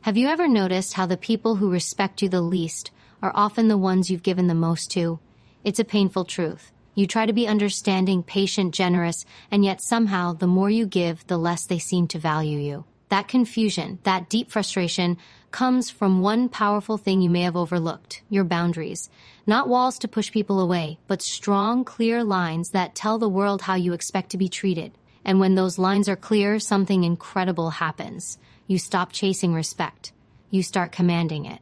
Have you ever noticed how the people who respect you the least are often the ones you've given the most to? It's a painful truth. You try to be understanding, patient, generous, and yet somehow the more you give, the less they seem to value you. That confusion, that deep frustration, comes from one powerful thing you may have overlooked: your boundaries. Not walls to push people away, but strong, clear lines that tell the world how you expect to be treated. And when those lines are clear, something incredible happens. You stop chasing respect. You start commanding it.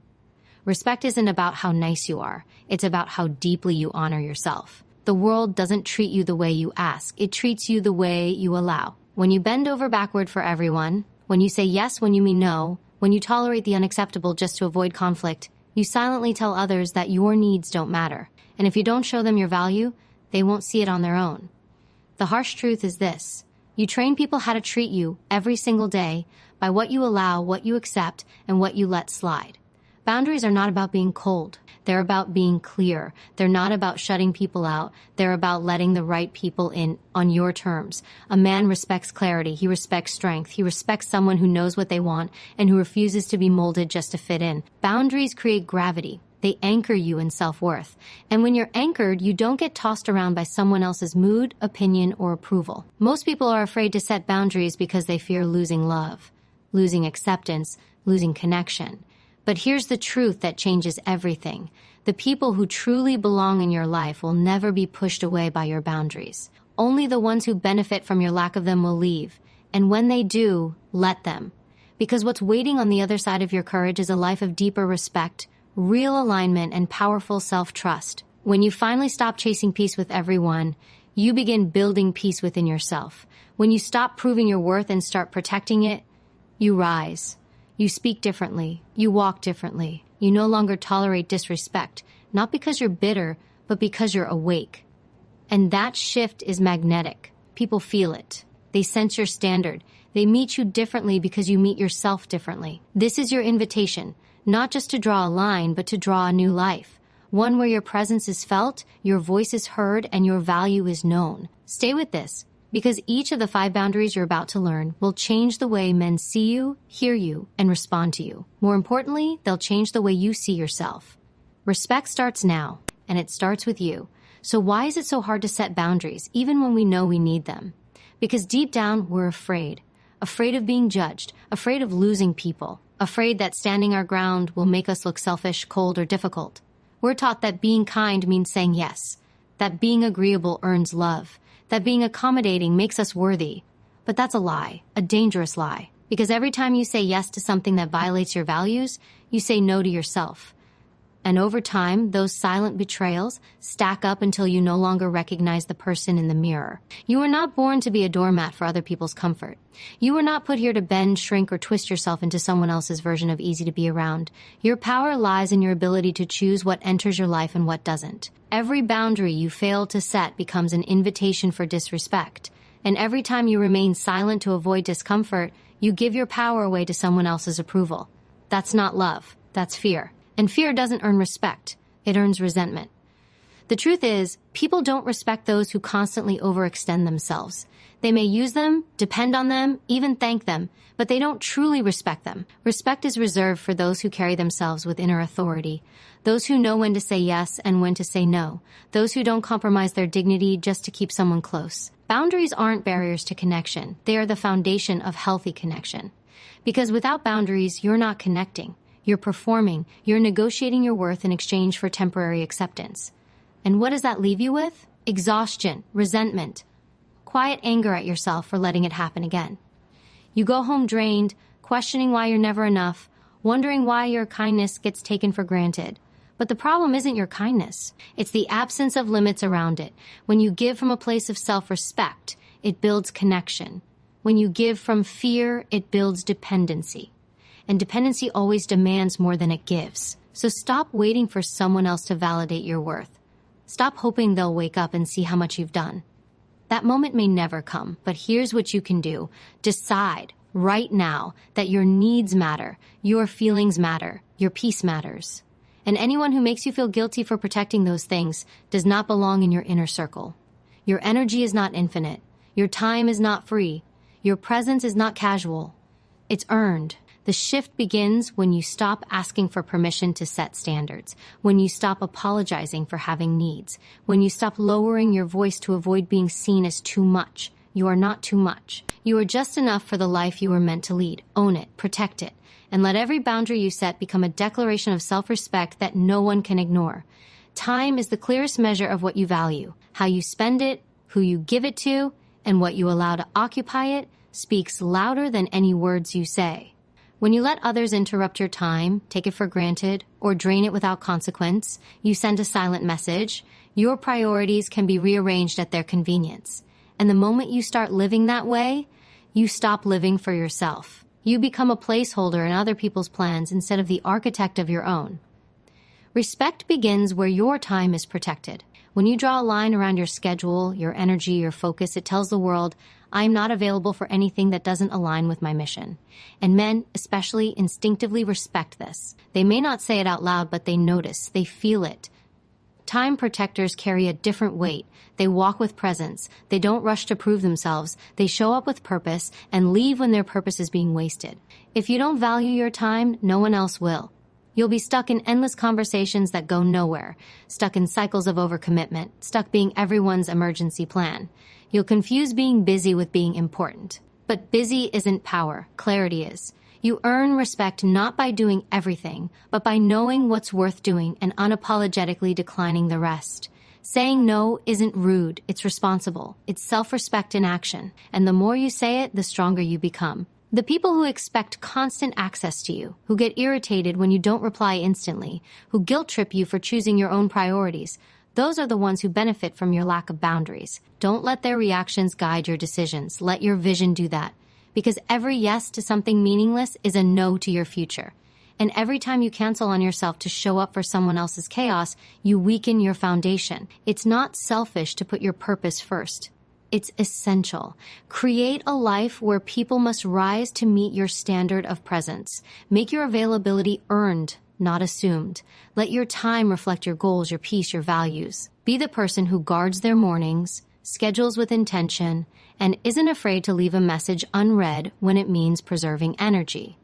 Respect isn't about how nice you are. It's about how deeply you honor yourself. The world doesn't treat you the way you ask. It treats you the way you allow. When you bend over backward for everyone, when you say yes when you mean no, when you tolerate the unacceptable just to avoid conflict, you silently tell others that your needs don't matter. And if you don't show them your value, they won't see it on their own. The harsh truth is this: you train people how to treat you every single day by what you allow, what you accept, and what you let slide. Boundaries are not about being cold. They're about being clear. They're not about shutting people out. They're about letting the right people in on your terms. A man respects clarity. He respects strength. He respects someone who knows what they want and who refuses to be molded just to fit in. Boundaries create gravity. They anchor you in self-worth. And when you're anchored, you don't get tossed around by someone else's mood, opinion, or approval. Most people are afraid to set boundaries because they fear losing love, losing acceptance, losing connection. But here's the truth that changes everything. The people who truly belong in your life will never be pushed away by your boundaries. Only the ones who benefit from your lack of them will leave. And when they do, let them. Because what's waiting on the other side of your courage is a life of deeper respect, real alignment, and powerful self-trust. When you finally stop chasing peace with everyone, you begin building peace within yourself. When you stop proving your worth and start protecting it, you rise. You speak differently. You walk differently. You no longer tolerate disrespect, not because you're bitter, but because you're awake. And that shift is magnetic. People feel it. They sense your standard. They meet you differently because you meet yourself differently. This is your invitation, not just to draw a line, but to draw a new life. One where your presence is felt, your voice is heard, and your value is known. Stay with this, because each of the 5 boundaries you're about to learn will change the way men see you, hear you, and respond to you. More importantly, they'll change the way you see yourself. Respect starts now, and it starts with you. So why is it so hard to set boundaries, even when we know we need them? Because deep down, we're afraid. Afraid of being judged, afraid of losing people, afraid that standing our ground will make us look selfish, cold, or difficult. We're taught that being kind means saying yes, that being agreeable earns love, that being accommodating makes us worthy. But that's a lie, a dangerous lie. Because every time you say yes to something that violates your values, you say no to yourself. And over time, those silent betrayals stack up until you no longer recognize the person in the mirror. You were not born to be a doormat for other people's comfort. You were not put here to bend, shrink, or twist yourself into someone else's version of easy to be around. Your power lies in your ability to choose what enters your life and what doesn't. Every boundary you fail to set becomes an invitation for disrespect. And every time you remain silent to avoid discomfort, you give your power away to someone else's approval. That's not love. That's fear. And fear doesn't earn respect. It earns resentment. The truth is, people don't respect those who constantly overextend themselves. They may use them, depend on them, even thank them, but they don't truly respect them. Respect is reserved for those who carry themselves with inner authority, those who know when to say yes and when to say no, those who don't compromise their dignity just to keep someone close. Boundaries aren't barriers to connection. They are the foundation of healthy connection. Because without boundaries, you're not connecting. You're performing. You're negotiating your worth in exchange for temporary acceptance. And what does that leave you with? Exhaustion, resentment, quiet anger at yourself for letting it happen again. You go home drained, questioning why you're never enough, wondering why your kindness gets taken for granted. But the problem isn't your kindness. It's the absence of limits around it. When you give from a place of self-respect, it builds connection. When you give from fear, it builds dependency. And dependency always demands more than it gives. So stop waiting for someone else to validate your worth. Stop hoping they'll wake up and see how much you've done. That moment may never come, but here's what you can do. Decide right now that your needs matter, your feelings matter, your peace matters. And anyone who makes you feel guilty for protecting those things does not belong in your inner circle. Your energy is not infinite. Your time is not free. Your presence is not casual. It's earned. The shift begins when you stop asking for permission to set standards, when you stop apologizing for having needs, when you stop lowering your voice to avoid being seen as too much. You are not too much. You are just enough for the life you were meant to lead. Own it, protect it, and let every boundary you set become a declaration of self-respect that no one can ignore. Time is the clearest measure of what you value. How you spend it, who you give it to, and what you allow to occupy it speaks louder than any words you say. When you let others interrupt your time, take it for granted, or drain it without consequence, you send a silent message. Your priorities can be rearranged at their convenience. And the moment you start living that way, you stop living for yourself. You become a placeholder in other people's plans instead of the architect of your own. Respect begins where your time is protected. When you draw a line around your schedule, your energy, your focus, it tells the world, I'm not available for anything that doesn't align with my mission. And men, especially, instinctively respect this. They may not say it out loud, but they notice, they feel it. Time protectors carry a different weight. They walk with presence. They don't rush to prove themselves. They show up with purpose and leave when their purpose is being wasted. If you don't value your time, no one else will. You'll be stuck in endless conversations that go nowhere, stuck in cycles of overcommitment, stuck being everyone's emergency plan. You'll confuse being busy with being important. But busy isn't power, clarity is. You earn respect not by doing everything, but by knowing what's worth doing and unapologetically declining the rest. Saying no isn't rude, it's responsible. It's self-respect in action. And the more you say it, the stronger you become. The people who expect constant access to you, who get irritated when you don't reply instantly, who guilt-trip you for choosing your own priorities, those are the ones who benefit from your lack of boundaries. Don't let their reactions guide your decisions. Let your vision do that. Because every yes to something meaningless is a no to your future. And every time you cancel on yourself to show up for someone else's chaos, you weaken your foundation. It's not selfish to put your purpose first. It's essential. Create a life where people must rise to meet your standard of presence. Make your availability earned, not assumed. Let your time reflect your goals, your peace, your values. Be the person who guards their mornings, schedules with intention, and isn't afraid to leave a message unread when it means preserving energy.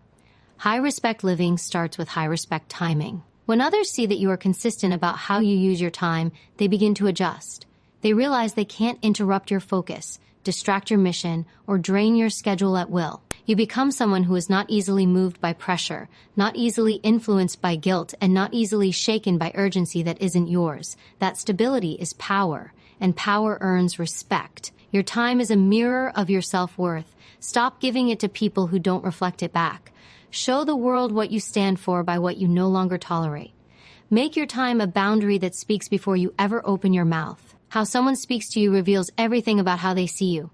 High-respect living starts with high-respect timing. When others see that you are consistent about how you use your time, they begin to adjust. They realize they can't interrupt your focus, distract your mission, or drain your schedule at will. You become someone who is not easily moved by pressure, not easily influenced by guilt, and not easily shaken by urgency that isn't yours. That stability is power, and power earns respect. Your time is a mirror of your self-worth. Stop giving it to people who don't reflect it back. Show the world what you stand for by what you no longer tolerate. Make your time a boundary that speaks before you ever open your mouth. How someone speaks to you reveals everything about how they see you.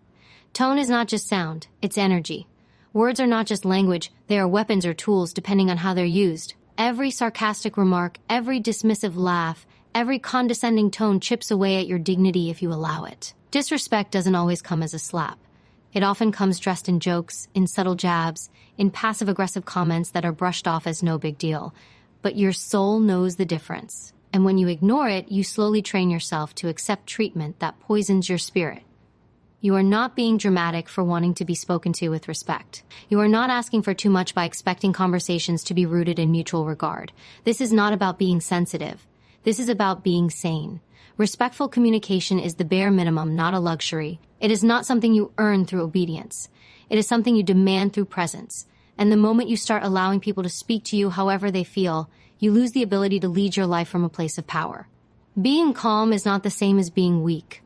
Tone is not just sound, it's energy. Words are not just language, they are weapons or tools depending on how they're used. Every sarcastic remark, every dismissive laugh, every condescending tone chips away at your dignity if you allow it. Disrespect doesn't always come as a slap. It often comes dressed in jokes, in subtle jabs, in passive-aggressive comments that are brushed off as no big deal. But your soul knows the difference. And when you ignore it, you slowly train yourself to accept treatment that poisons your spirit. You are not being dramatic for wanting to be spoken to with respect. You are not asking for too much by expecting conversations to be rooted in mutual regard. This is not about being sensitive. This is about being sane. Respectful communication is the bare minimum, not a luxury. It is not something you earn through obedience. It is something you demand through presence. And the moment you start allowing people to speak to you however they feel, you lose the ability to lead your life from a place of power. Being calm is not the same as being weak.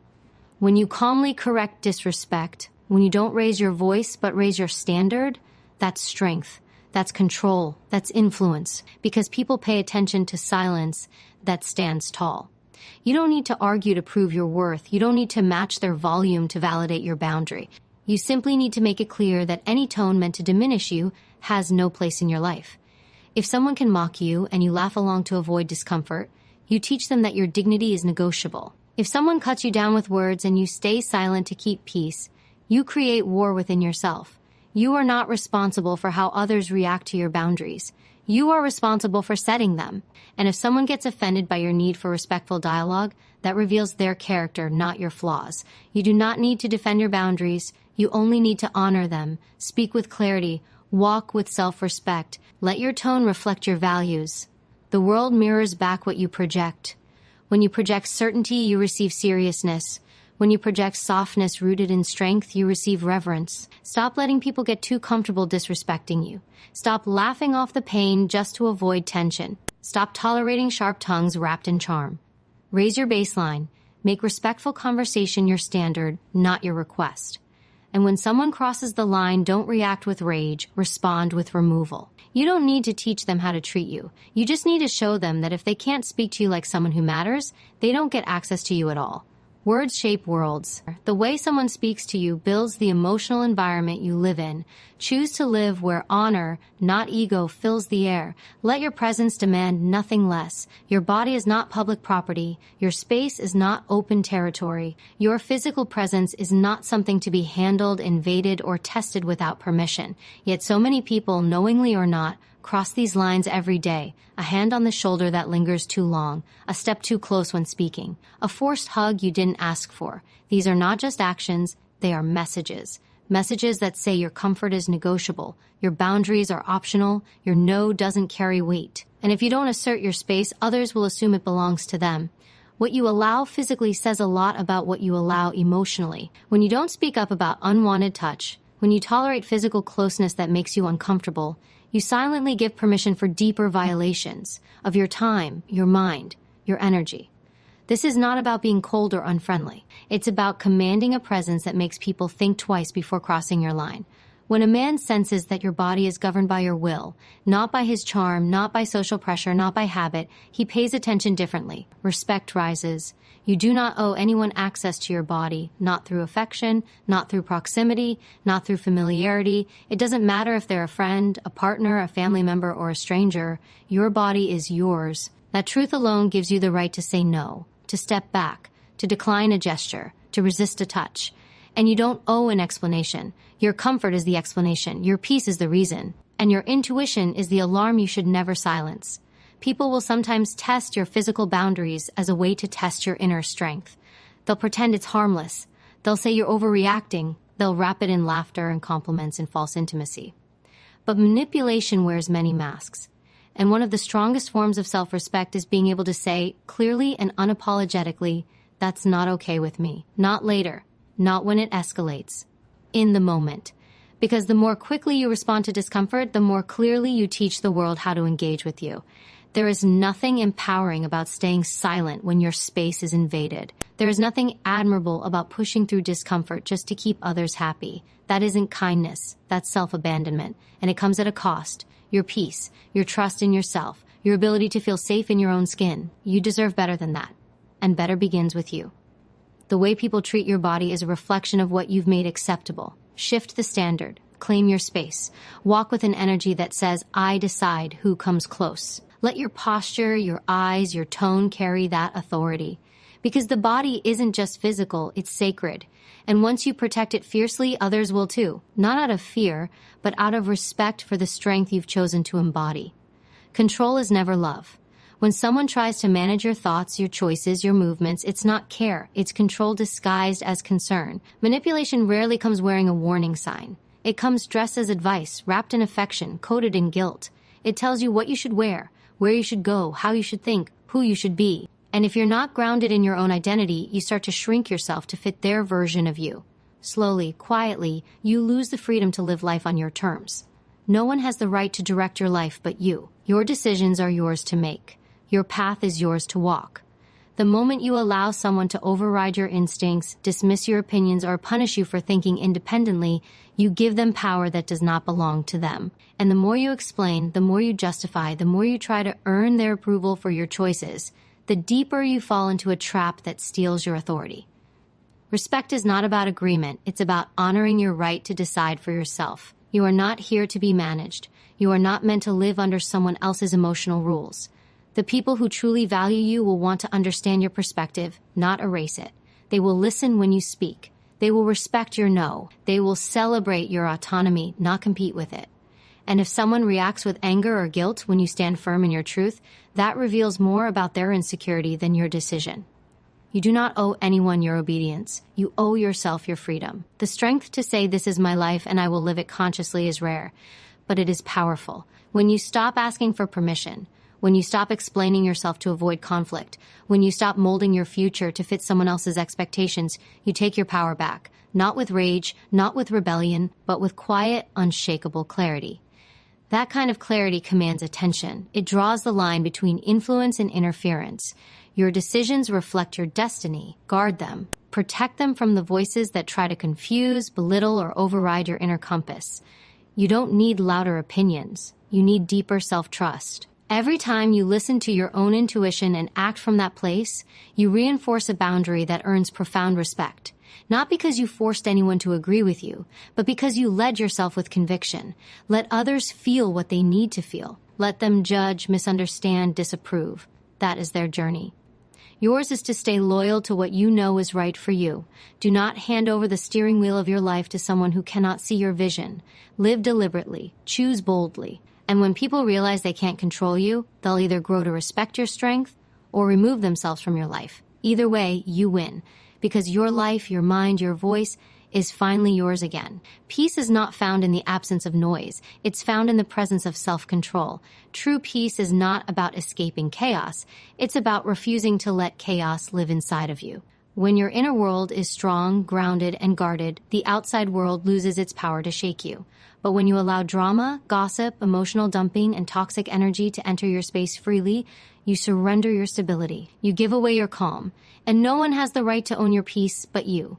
When you calmly correct disrespect, when you don't raise your voice but raise your standard, that's strength, that's control, that's influence, because people pay attention to silence that stands tall. You don't need to argue to prove your worth. You don't need to match their volume to validate your boundary. You simply need to make it clear that any tone meant to diminish you has no place in your life. If someone can mock you and you laugh along to avoid discomfort, you teach them that your dignity is negotiable. If someone cuts you down with words and you stay silent to keep peace, you create war within yourself. You are not responsible for how others react to your boundaries. You are responsible for setting them. And if someone gets offended by your need for respectful dialogue, that reveals their character, not your flaws. You do not need to defend your boundaries. You only need to honor them, speak with clarity, Walk with self-respect. Let your tone reflect your values. The world mirrors back what you project. When you project certainty, you receive seriousness. When you project softness rooted in strength, you receive reverence. Stop letting people get too comfortable disrespecting you. Stop laughing off the pain just to avoid tension. Stop tolerating sharp tongues wrapped in charm. Raise your baseline. Make respectful conversation your standard, not your request. And when someone crosses the line, don't react with rage, respond with removal. You don't need to teach them how to treat you. You just need to show them that if they can't speak to you like someone who matters, they don't get access to you at all. Words shape worlds. The way someone speaks to you builds the emotional environment you live in. Choose to live where honor, not ego, fills the air. Let your presence demand nothing less. Your body is not public property. Your space is not open territory. Your physical presence is not something to be handled, invaded, or tested without permission. Yet so many people, knowingly or not, cross these lines every day. A hand on the shoulder that lingers too long, a step too close when speaking, a forced hug you didn't ask for. These are not just actions, they are messages. Messages that say your comfort is negotiable, your boundaries are optional, your no doesn't carry weight. And if you don't assert your space, others will assume it belongs to them. What you allow physically says a lot about what you allow emotionally. When you don't speak up about unwanted touch, when you tolerate physical closeness that makes you uncomfortable, you silently give permission for deeper violations of your time, your mind, your energy. This is not about being cold or unfriendly. It's about commanding a presence that makes people think twice before crossing your line. When a man senses that your body is governed by your will, not by his charm, not by social pressure, not by habit, he pays attention differently. Respect rises. You do not owe anyone access to your body, not through affection, not through proximity, not through familiarity. It doesn't matter if they're a friend, a partner, a family member, or a stranger. Your body is yours. That truth alone gives you the right to say no, to step back, to decline a gesture, to resist a touch. And you don't owe an explanation. Your comfort is the explanation. Your peace is the reason. And your intuition is the alarm you should never silence. People will sometimes test your physical boundaries as a way to test your inner strength. They'll pretend it's harmless. They'll say you're overreacting. They'll wrap it in laughter and compliments and false intimacy. But manipulation wears many masks. And one of the strongest forms of self-respect is being able to say clearly and unapologetically, that's not okay with me. Not later. Not when it escalates. In the moment. Because the more quickly you respond to discomfort, the more clearly you teach the world how to engage with you. There is nothing empowering about staying silent when your space is invaded. There is nothing admirable about pushing through discomfort just to keep others happy. That isn't kindness. That's self-abandonment. And it comes at a cost. Your peace, your trust in yourself, your ability to feel safe in your own skin. You deserve better than that. And better begins with you. The way people treat your body is a reflection of what you've made acceptable. Shift the standard. Claim your space. Walk with an energy that says, I decide who comes close. Let your posture, your eyes, your tone carry that authority. Because the body isn't just physical, it's sacred. And once you protect it fiercely, others will too. Not out of fear, but out of respect for the strength you've chosen to embody. Control is never love. When someone tries to manage your thoughts, your choices, your movements, it's not care. It's control disguised as concern. Manipulation rarely comes wearing a warning sign. It comes dressed as advice, wrapped in affection, coated in guilt. It tells you what you should wear, where you should go, how you should think, who you should be. And if you're not grounded in your own identity, you start to shrink yourself to fit their version of you. Slowly, quietly, you lose the freedom to live life on your terms. No one has the right to direct your life but you. Your decisions are yours to make. Your path is yours to walk. The moment you allow someone to override your instincts, dismiss your opinions, or punish you for thinking independently, you give them power that does not belong to them. And the more you explain, the more you justify, the more you try to earn their approval for your choices, the deeper you fall into a trap that steals your authority. Respect is not about agreement. It's about honoring your right to decide for yourself. You are not here to be managed. You are not meant to live under someone else's emotional rules. The people who truly value you will want to understand your perspective, not erase it. They will listen when you speak. They will respect your no. They will celebrate your autonomy, not compete with it. And if someone reacts with anger or guilt when you stand firm in your truth, that reveals more about their insecurity than your decision. You do not owe anyone your obedience. You owe yourself your freedom. The strength to say this is my life and I will live it consciously is rare. but it is powerful. When you stop asking for permission, when you stop explaining yourself to avoid conflict, when you stop molding your future to fit someone else's expectations, you take your power back. Not with rage, not with rebellion, but with quiet, unshakable clarity. That kind of clarity commands attention. It draws the line between influence and interference. Your decisions reflect your destiny. Guard them. Protect them from the voices that try to confuse, belittle, or override your inner compass. You don't need louder opinions. You need deeper self-trust. Every time you listen to your own intuition and act from that place, you reinforce a boundary that earns profound respect. Not because you forced anyone to agree with you, but because you led yourself with conviction. Let others feel what they need to feel. Let them judge, misunderstand, disapprove. That is their journey. Yours is to stay loyal to what you know is right for you. Do not hand over the steering wheel of your life to someone who cannot see your vision. Live deliberately. Choose boldly. And when people realize they can't control you, they'll either grow to respect your strength or remove themselves from your life. Either way, you win. Because your life, your mind, your voice is finally yours again. Peace is not found in the absence of noise. It's found in the presence of self-control. True peace is not about escaping chaos. It's about refusing to let chaos live inside of you. When your inner world is strong, grounded, and guarded, the outside world loses its power to shake you. But when you allow drama, gossip, emotional dumping, and toxic energy to enter your space freely, you surrender your stability. You give away your calm. And no one has the right to own your peace but you.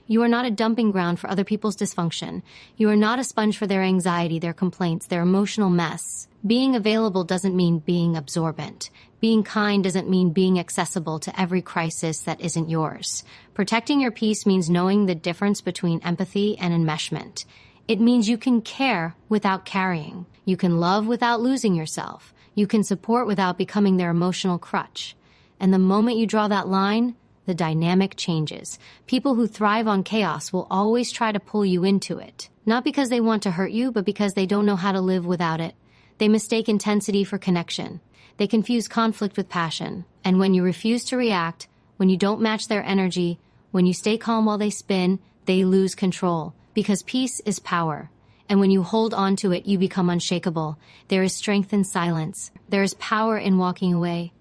You are not a dumping ground for other people's dysfunction. You are not a sponge for their anxiety, their complaints, their emotional mess. Being available doesn't mean being absorbent. Being kind doesn't mean being accessible to every crisis that isn't yours. Protecting your peace means knowing the difference between empathy and enmeshment. It means you can care without carrying. You can love without losing yourself. You can support without becoming their emotional crutch. And the moment you draw that line, the dynamic changes. People who thrive on chaos will always try to pull you into it. Not because they want to hurt you, but because they don't know how to live without it. They mistake intensity for connection. They confuse conflict with passion. And when you refuse to react, when you don't match their energy, when you stay calm while they spin, they lose control. Because peace is power. And when you hold on to it, you become unshakable. There is strength in silence. There is power in walking away.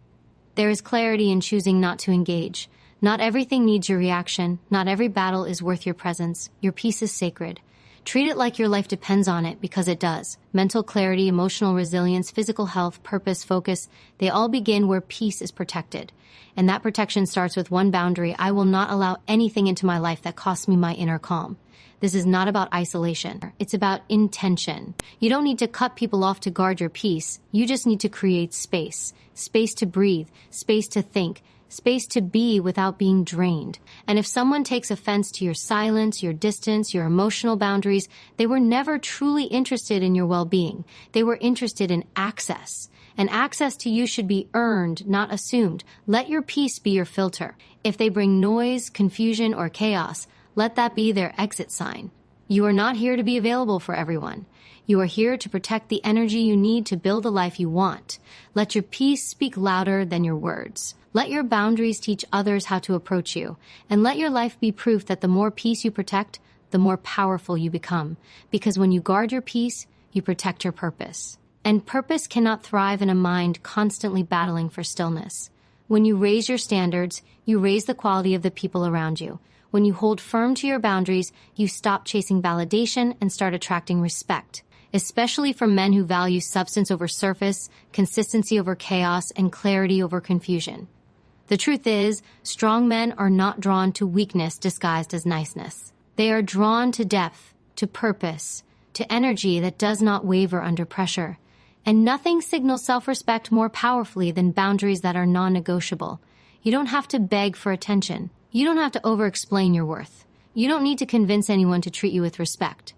There is clarity in choosing not to engage. Not everything needs your reaction. Not every battle is worth your presence. Your peace is sacred. Treat it like your life depends on it, because it does. Mental clarity, emotional resilience, physical health, purpose, focus, they all begin where peace is protected. And that protection starts with one boundary: I will not allow anything into my life that costs me my inner calm. This is not about isolation. It's about intention. You don't need to cut people off to guard your peace. You just need to create space. Space to breathe. Space to think. Space to be without being drained. And if someone takes offense to your silence, your distance, your emotional boundaries, they were never truly interested in your well-being. They were interested in access. And access to you should be earned, not assumed. Let your peace be your filter. If they bring noise, confusion, or chaos, let that be their exit sign. You are not here to be available for everyone. You are here to protect the energy you need to build the life you want. Let your peace speak louder than your words. Let your boundaries teach others how to approach you. And let your life be proof that the more peace you protect, the more powerful you become. Because when you guard your peace, you protect your purpose. And purpose cannot thrive in a mind constantly battling for stillness. When you raise your standards, you raise the quality of the people around you. When you hold firm to your boundaries, you stop chasing validation and start attracting respect, especially from men who value substance over surface, consistency over chaos, and clarity over confusion. The truth is, strong men are not drawn to weakness disguised as niceness. They are drawn to depth, to purpose, to energy that does not waver under pressure. And nothing signals self-respect more powerfully than boundaries that are non-negotiable. You don't have to beg for attention. You don't have to over-explain your worth. You don't need to convince anyone to treat you with respect.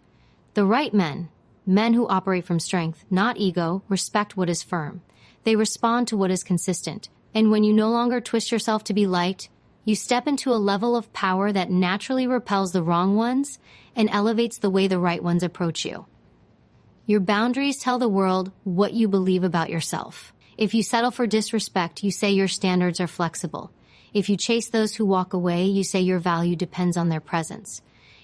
The right men who operate from strength, not ego, respect what is firm. They respond to what is consistent. And when you no longer twist yourself to be liked, you step into a level of power that naturally repels the wrong ones and elevates the way the right ones approach you. Your boundaries tell the world what you believe about yourself. If you settle for disrespect, you say your standards are flexible. If you chase those who walk away, you say your value depends on their presence.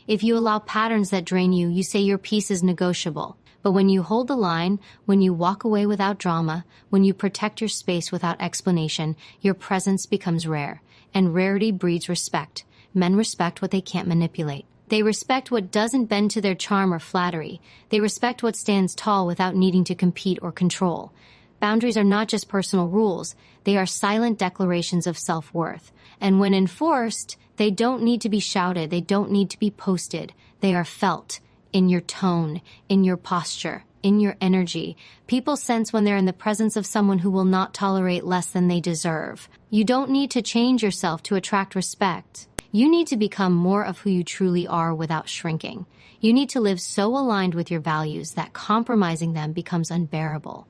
If you allow patterns that drain you, you say your peace is negotiable. But when you hold the line, when you walk away without drama, when you protect your space without explanation, your presence becomes rare. And rarity breeds respect. Men respect what they can't manipulate. They respect what doesn't bend to their charm or flattery. They respect what stands tall without needing to compete or control. Boundaries are not just personal rules. They are silent declarations of self-worth. And when enforced, they don't need to be shouted. They don't need to be posted. They are felt in your tone, in your posture, in your energy. People sense when they're in the presence of someone who will not tolerate less than they deserve. You don't need to change yourself to attract respect. You need to become more of who you truly are without shrinking. You need to live so aligned with your values that compromising them becomes unbearable.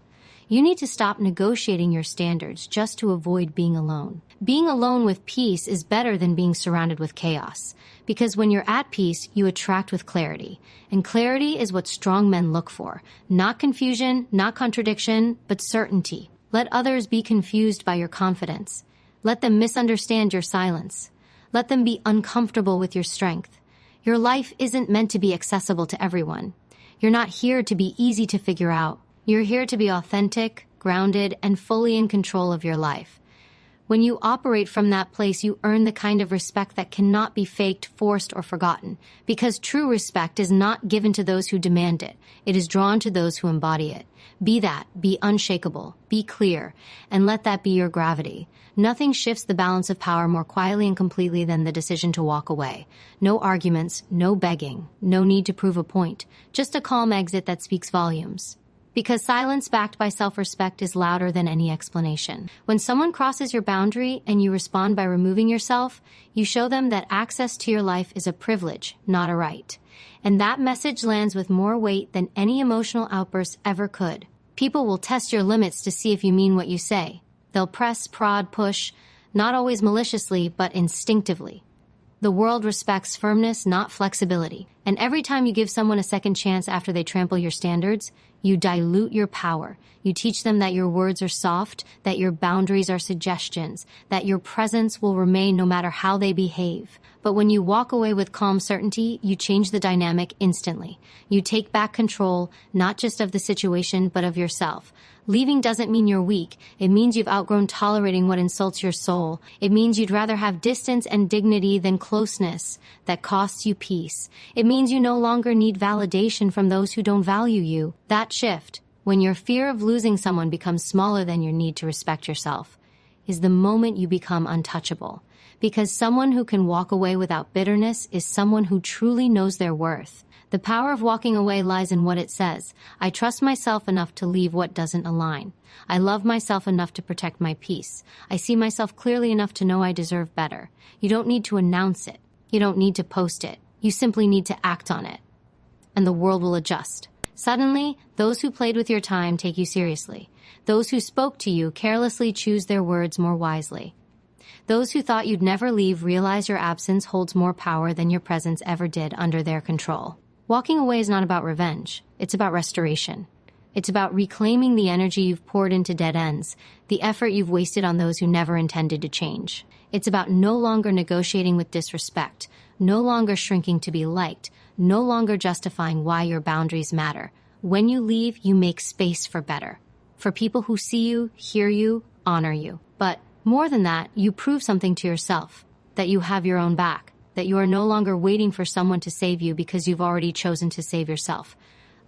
You need to stop negotiating your standards just to avoid being alone. Being alone with peace is better than being surrounded with chaos, because when you're at peace, you attract with clarity. And clarity is what strong men look for. Not confusion, not contradiction, but certainty. Let others be confused by your confidence. Let them misunderstand your silence. Let them be uncomfortable with your strength. Your life isn't meant to be accessible to everyone. You're not here to be easy to figure out. You're here to be authentic, grounded, and fully in control of your life. When you operate from that place, you earn the kind of respect that cannot be faked, forced, or forgotten. Because true respect is not given to those who demand it. It is drawn to those who embody it. Be that, be unshakable, be clear, and let that be your gravity. Nothing shifts the balance of power more quietly and completely than the decision to walk away. No arguments, no begging, no need to prove a point. Just a calm exit that speaks volumes. Because silence backed by self-respect is louder than any explanation. When someone crosses your boundary and you respond by removing yourself, you show them that access to your life is a privilege, not a right. And that message lands with more weight than any emotional outburst ever could. People will test your limits to see if you mean what you say. They'll press, prod, push, not always maliciously, but instinctively. The world respects firmness, not flexibility. And every time you give someone a second chance after they trample your standards, you dilute your power. You teach them that your words are soft, that your boundaries are suggestions, that your presence will remain no matter how they behave. But when you walk away with calm certainty, you change the dynamic instantly. You take back control, not just of the situation, but of yourself. Leaving doesn't mean you're weak. It means you've outgrown tolerating what insults your soul. It means you'd rather have distance and dignity than closeness that costs you peace. It means you no longer need validation from those who don't value you. That shift, when your fear of losing someone becomes smaller than your need to respect yourself, is the moment you become untouchable. Because someone who can walk away without bitterness is someone who truly knows their worth. The power of walking away lies in what it says. I trust myself enough to leave what doesn't align. I love myself enough to protect my peace. I see myself clearly enough to know I deserve better. You don't need to announce it. You don't need to post it. You simply need to act on it. And the world will adjust. Suddenly, those who played with your time take you seriously. Those who spoke to you carelessly choose their words more wisely. Those who thought you'd never leave realize your absence holds more power than your presence ever did under their control. Walking away is not about revenge. It's about restoration. It's about reclaiming the energy you've poured into dead ends, the effort you've wasted on those who never intended to change. It's about no longer negotiating with disrespect, no longer shrinking to be liked, no longer justifying why your boundaries matter. When you leave, you make space for better. For people who see you, hear you, honor you. But more than that, you prove something to yourself, that you have your own back. That you are no longer waiting for someone to save you because you've already chosen to save yourself.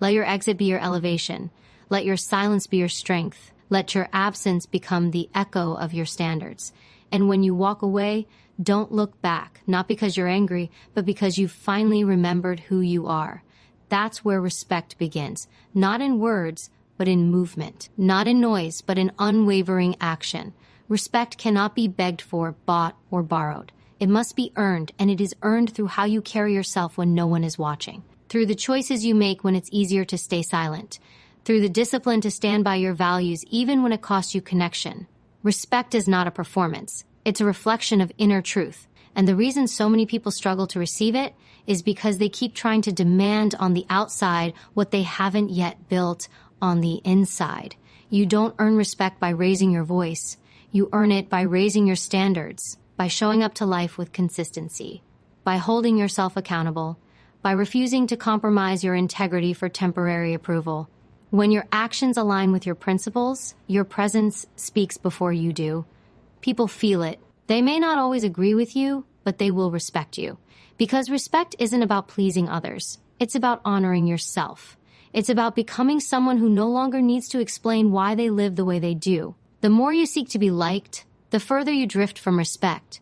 Let your exit be your elevation. Let your silence be your strength. Let your absence become the echo of your standards. And when you walk away, don't look back, not because you're angry, but because you've finally remembered who you are. That's where respect begins. Not in words, but in movement. Not in noise, but in unwavering action. Respect cannot be begged for, bought, or borrowed. It must be earned, and it is earned through how you carry yourself when no one is watching. Through the choices you make when it's easier to stay silent. Through the discipline to stand by your values even when it costs you connection. Respect is not a performance. It's a reflection of inner truth. And the reason so many people struggle to receive it is because they keep trying to demand on the outside what they haven't yet built on the inside. You don't earn respect by raising your voice. You earn it by raising your standards. By showing up to life with consistency, by holding yourself accountable, by refusing to compromise your integrity for temporary approval. When your actions align with your principles, your presence speaks before you do. People feel it. They may not always agree with you, but they will respect you. Because respect isn't about pleasing others. It's about honoring yourself. It's about becoming someone who no longer needs to explain why they live the way they do. The more you seek to be liked, the further you drift from respect.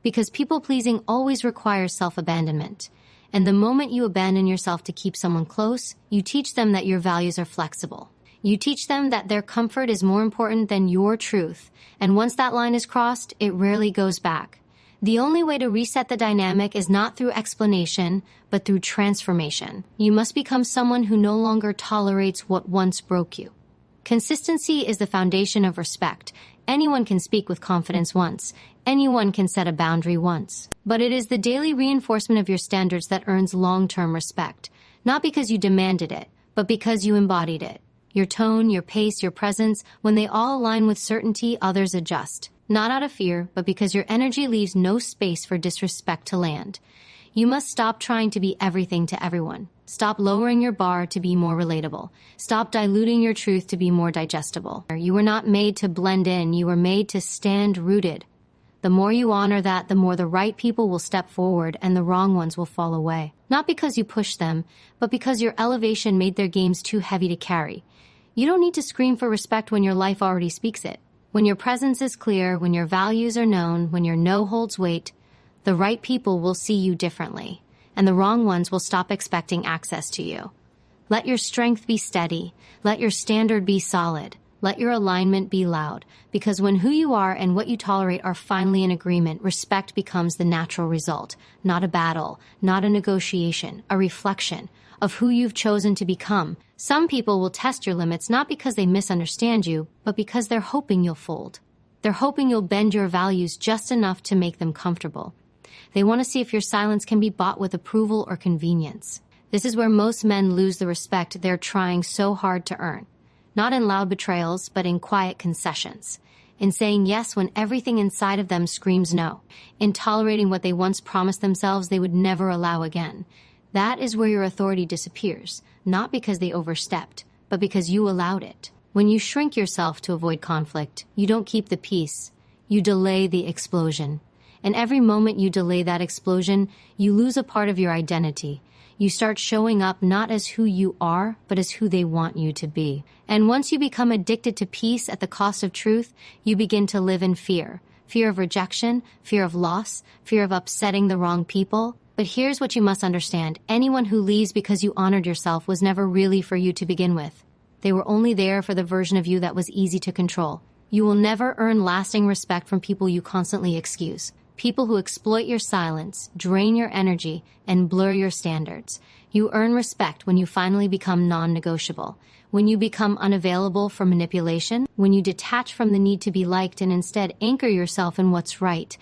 Because people-pleasing always requires self-abandonment. And the moment you abandon yourself to keep someone close, you teach them that your values are flexible. You teach them that their comfort is more important than your truth. And once that line is crossed, it rarely goes back. The only way to reset the dynamic is not through explanation, but through transformation. You must become someone who no longer tolerates what once broke you. Consistency is the foundation of respect. Anyone can speak with confidence once. Anyone can set a boundary once. But it is the daily reinforcement of your standards that earns long-term respect. Not because you demanded it, but because you embodied it. Your tone, your pace, your presence, when they all align with certainty, others adjust. Not out of fear, but because your energy leaves no space for disrespect to land. You must stop trying to be everything to everyone. Stop lowering your bar to be more relatable. Stop diluting your truth to be more digestible. You were not made to blend in. You were made to stand rooted. The more you honor that, the more the right people will step forward and the wrong ones will fall away. Not because you pushed them, but because your elevation made their games too heavy to carry. You don't need to scream for respect when your life already speaks it. When your presence is clear, when your values are known, when your no holds weight, the right people will see you differently, and the wrong ones will stop expecting access to you. Let your strength be steady. Let your standard be solid. Let your alignment be loud, because when who you are and what you tolerate are finally in agreement, respect becomes the natural result, not a battle, not a negotiation, a reflection of who you've chosen to become. Some people will test your limits not because they misunderstand you, but because they're hoping you'll fold. They're hoping you'll bend your values just enough to make them comfortable. They want to see if your silence can be bought with approval or convenience. This is where most men lose the respect they're trying so hard to earn. Not in loud betrayals, but in quiet concessions. In saying yes when everything inside of them screams no. In tolerating what they once promised themselves they would never allow again. That is where your authority disappears, not because they overstepped, but because you allowed it. When you shrink yourself to avoid conflict, you don't keep the peace. You delay the explosion. And every moment you delay that explosion, you lose a part of your identity. You start showing up not as who you are, but as who they want you to be. And once you become addicted to peace at the cost of truth, you begin to live in fear. Fear of rejection, fear of loss, fear of upsetting the wrong people. But here's what you must understand. Anyone who leaves because you honored yourself was never really for you to begin with. They were only there for the version of you that was easy to control. You will never earn lasting respect from people you constantly excuse. People who exploit your silence, drain your energy, and blur your standards. You earn respect when you finally become non-negotiable. When you become unavailable for manipulation. When you detach from the need to be liked and instead anchor yourself in what's right.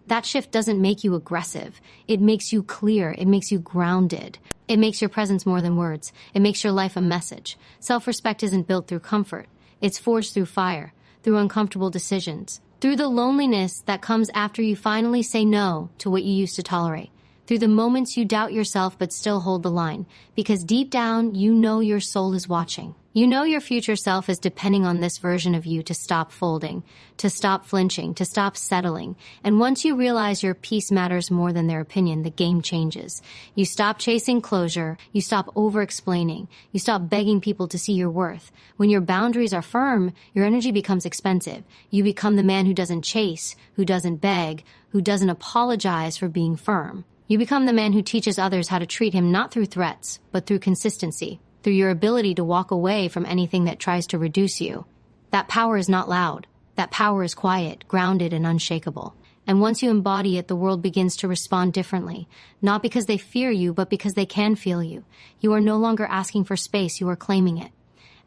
That shift doesn't make you aggressive. It makes you clear. It makes you grounded. It makes your presence more than words. It makes your life a message. Self-respect isn't built through comfort. It's forged through fire, through uncomfortable decisions, through the loneliness that comes after you finally say no to what you used to tolerate, through the moments you doubt yourself but still hold the line, because deep down, you know your soul is watching. You know your future self is depending on this version of you to stop folding, to stop flinching, to stop settling. And once you realize your peace matters more than their opinion, the game changes. You stop chasing closure. You stop over-explaining. You stop begging people to see your worth. When your boundaries are firm, your energy becomes expensive. You become the man who doesn't chase, who doesn't beg, who doesn't apologize for being firm. You become the man who teaches others how to treat him not through threats, but through consistency. Through your ability to walk away from anything that tries to reduce you. That power is not loud. That power is quiet, grounded, and unshakable. And once you embody it, the world begins to respond differently. Not because they fear you, but because they can feel you. You are no longer asking for space, you are claiming it.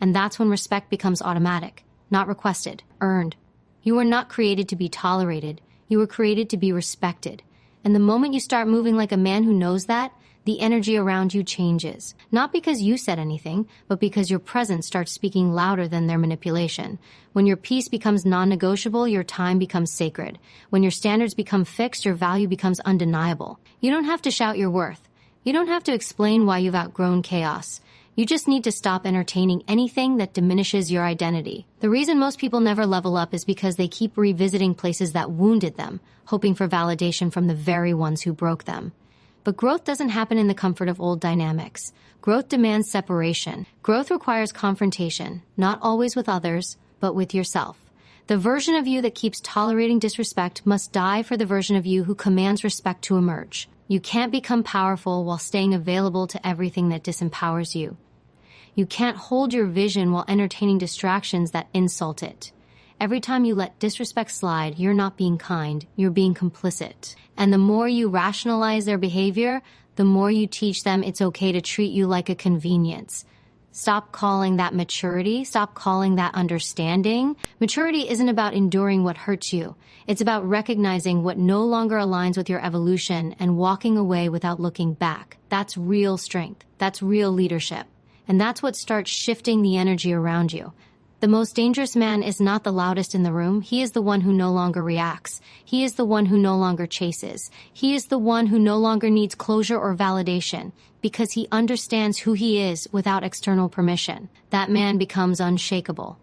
And that's when respect becomes automatic, not requested, earned. You were not created to be tolerated. You were created to be respected. And the moment you start moving like a man who knows that, the energy around you changes. Not because you said anything, but because your presence starts speaking louder than their manipulation. When your peace becomes non-negotiable, your time becomes sacred. When your standards become fixed, your value becomes undeniable. You don't have to shout your worth. You don't have to explain why you've outgrown chaos. You just need to stop entertaining anything that diminishes your identity. The reason most people never level up is because they keep revisiting places that wounded them, hoping for validation from the very ones who broke them. But growth doesn't happen in the comfort of old dynamics. Growth demands separation. Growth requires confrontation, not always with others, but with yourself. The version of you that keeps tolerating disrespect must die for the version of you who commands respect to emerge. You can't become powerful while staying available to everything that disempowers you. You can't hold your vision while entertaining distractions that insult it. Every time you let disrespect slide, you're not being kind, you're being complicit. And the more you rationalize their behavior, the more you teach them it's okay to treat you like a convenience. Stop calling that maturity. Stop calling that understanding. Maturity isn't about enduring what hurts you. It's about recognizing what no longer aligns with your evolution and walking away without looking back. That's real strength. That's real leadership. And that's what starts shifting the energy around you. The most dangerous man is not the loudest in the room. He is the one who no longer reacts. He is the one who no longer chases. He is the one who no longer needs closure or validation because he understands who he is without external permission. That man becomes unshakable.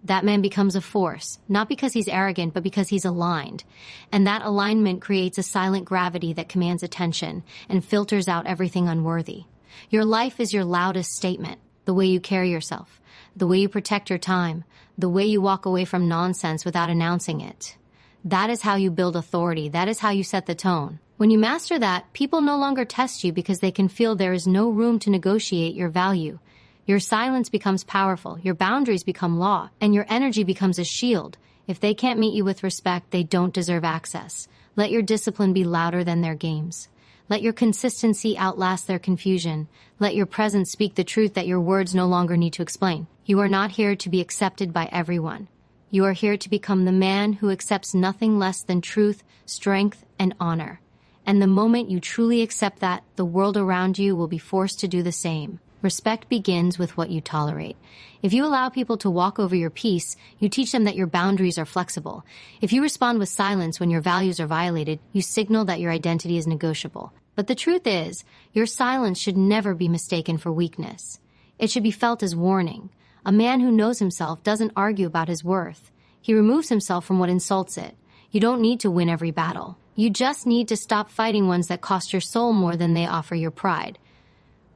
That man becomes a force, not because he's arrogant, but because he's aligned. And that alignment creates a silent gravity that commands attention and filters out everything unworthy. Your life is your loudest statement. The way you carry yourself, the way you protect your time, the way you walk away from nonsense without announcing it. That is how you build authority. That is how you set the tone. When you master that, people no longer test you because they can feel there is no room to negotiate your value. Your silence becomes powerful, your boundaries become law, and your energy becomes a shield. If they can't meet you with respect, they don't deserve access. Let your discipline be louder than their games. Let your consistency outlast their confusion. Let your presence speak the truth that your words no longer need to explain. You are not here to be accepted by everyone. You are here to become the man who accepts nothing less than truth, strength, and honor. And the moment you truly accept that, the world around you will be forced to do the same. Respect begins with what you tolerate. If you allow people to walk over your peace, you teach them that your boundaries are flexible. If you respond with silence when your values are violated, you signal that your identity is negotiable. But the truth is, your silence should never be mistaken for weakness. It should be felt as warning. A man who knows himself doesn't argue about his worth. He removes himself from what insults it. You don't need to win every battle. You just need to stop fighting ones that cost your soul more than they offer your pride.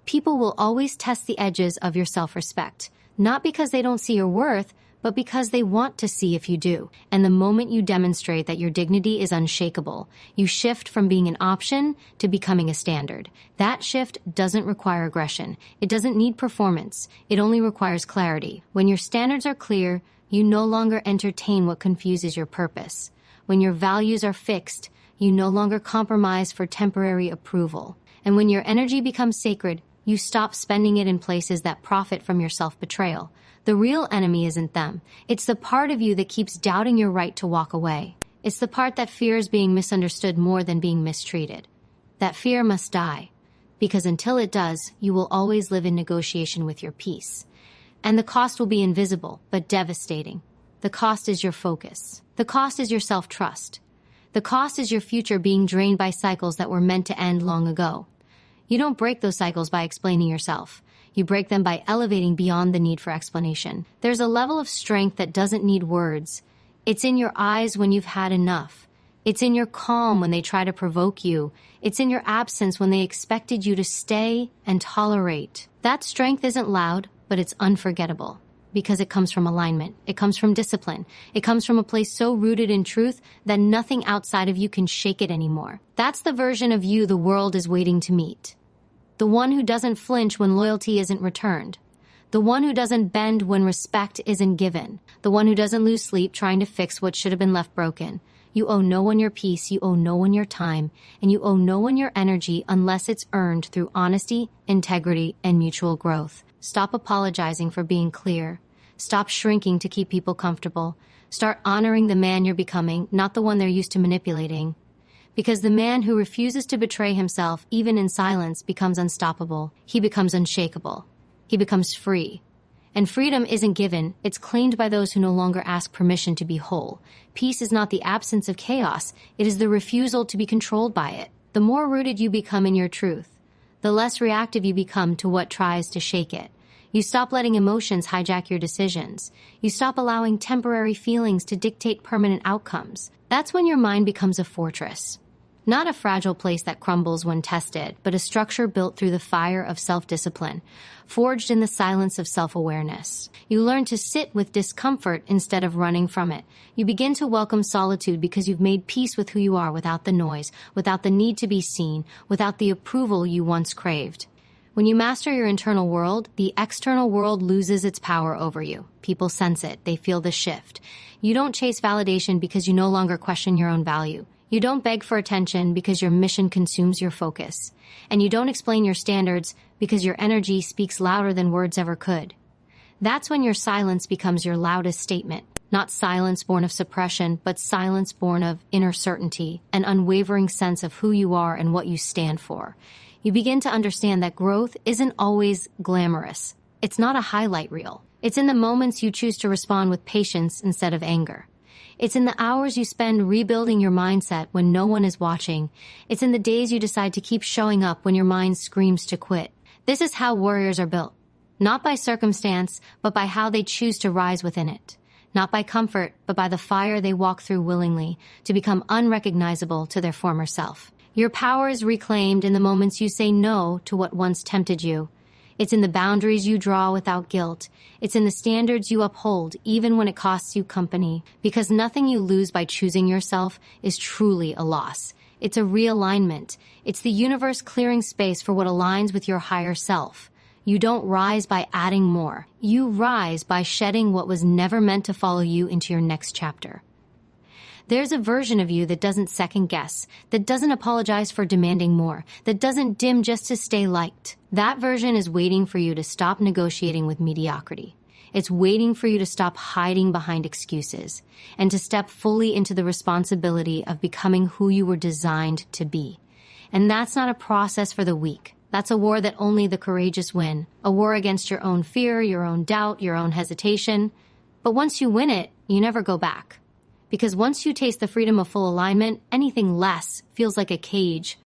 People will always test the edges of your self-respect, not because they don't see your worth, but because they want to see if you do. And the moment you demonstrate that your dignity is unshakable, you shift from being an option to becoming a standard. That shift doesn't require aggression. It doesn't need performance. It only requires clarity. When your standards are clear, you no longer entertain what confuses your purpose. When your values are fixed, you no longer compromise for temporary approval. And when your energy becomes sacred, you stop spending it in places that profit from your self-betrayal. The real enemy isn't them. It's the part of you that keeps doubting your right to walk away. It's the part that fears being misunderstood more than being mistreated. That fear must die, because until it does, you will always live in negotiation with your peace. And the cost will be invisible, but devastating. The cost is your focus. The cost is your self-trust. The cost is your future being drained by cycles that were meant to end long ago. You don't break those cycles by explaining yourself. You break them by elevating beyond the need for explanation. There's a level of strength that doesn't need words. It's in your eyes when you've had enough. It's in your calm when they try to provoke you. It's in your absence when they expected you to stay and tolerate. That strength isn't loud, but it's unforgettable. Because it comes from alignment. It comes from discipline. It comes from a place so rooted in truth that nothing outside of you can shake it anymore. That's the version of you the world is waiting to meet. The one who doesn't flinch when loyalty isn't returned. The one who doesn't bend when respect isn't given. The one who doesn't lose sleep trying to fix what should have been left broken. You owe no one your peace, you owe no one your time, and you owe no one your energy unless it's earned through honesty, integrity, and mutual growth. Stop apologizing for being clear. Stop shrinking to keep people comfortable. Start honoring the man you're becoming, not the one they're used to manipulating. Because the man who refuses to betray himself, even in silence, becomes unstoppable. He becomes unshakable. He becomes free. And freedom isn't given, it's claimed by those who no longer ask permission to be whole. Peace is not the absence of chaos, it is the refusal to be controlled by it. The more rooted you become in your truth, the less reactive you become to what tries to shake it. You stop letting emotions hijack your decisions. You stop allowing temporary feelings to dictate permanent outcomes. That's when your mind becomes a fortress. Not a fragile place that crumbles when tested, but a structure built through the fire of self-discipline, forged in the silence of self-awareness. You learn to sit with discomfort instead of running from it. You begin to welcome solitude because you've made peace with who you are without the noise, without the need to be seen, without the approval you once craved. When you master your internal world, the external world loses its power over you. People sense it. They feel the shift. You don't chase validation because you no longer question your own value. You don't beg for attention because your mission consumes your focus. And you don't explain your standards because your energy speaks louder than words ever could. That's when your silence becomes your loudest statement. Not silence born of suppression, but silence born of inner certainty, an unwavering sense of who you are and what you stand for. You begin to understand that growth isn't always glamorous. It's not a highlight reel. It's in the moments you choose to respond with patience instead of anger. It's in the hours you spend rebuilding your mindset when no one is watching. It's in the days you decide to keep showing up when your mind screams to quit. This is how warriors are built. Not by circumstance, but by how they choose to rise within it. Not by comfort, but by the fire they walk through willingly to become unrecognizable to their former self. Your power is reclaimed in the moments you say no to what once tempted you. It's in the boundaries you draw without guilt. It's in the standards you uphold, even when it costs you company. Because nothing you lose by choosing yourself is truly a loss. It's a realignment. It's the universe clearing space for what aligns with your higher self. You don't rise by adding more. You rise by shedding what was never meant to follow you into your next chapter. There's a version of you that doesn't second guess, that doesn't apologize for demanding more, that doesn't dim just to stay liked. That version is waiting for you to stop negotiating with mediocrity. It's waiting for you to stop hiding behind excuses and to step fully into the responsibility of becoming who you were designed to be. And that's not a process for the weak. That's a war that only the courageous win. A war against your own fear, your own doubt, your own hesitation. But once you win it, you never go back. Because once you taste the freedom of full alignment, anything less feels like a cage